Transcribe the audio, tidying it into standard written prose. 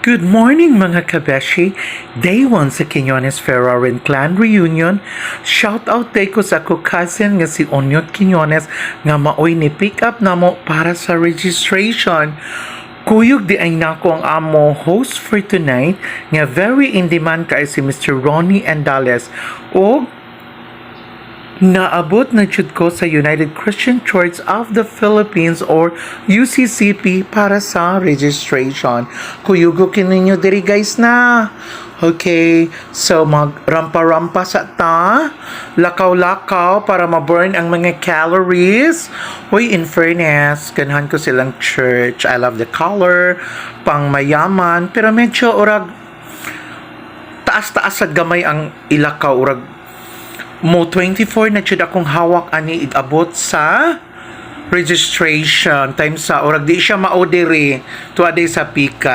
Good morning mga kabeshi! Day 1 sa Quiñones Ferrarin Clan Reunion. Shout out day ko sa ako cousin nga si Onyot Quiñones nga maoy ni pick up namo para sa registration. Kuyog di ay nako ang amo host for tonight nga very in demand kay si Mr. Ronnie Andales o naabot na jud ko sa United Christian Church of the Philippines or UCCP para sa registration. Kuyugo kininyo diri guys na. Okay, so magrampa-rampa sa ta, lakaw-lakaw para ma-burn ang mga calories. Uy, in fairness, ganahan ko silang church. I love the color, pang mayaman, pero medyo urag taas-taas at gamay ang ilakaw, urag mo 24 na jud akong hawak ani abot sa registration time sa orag di siya mao diri tuwa day sa pika.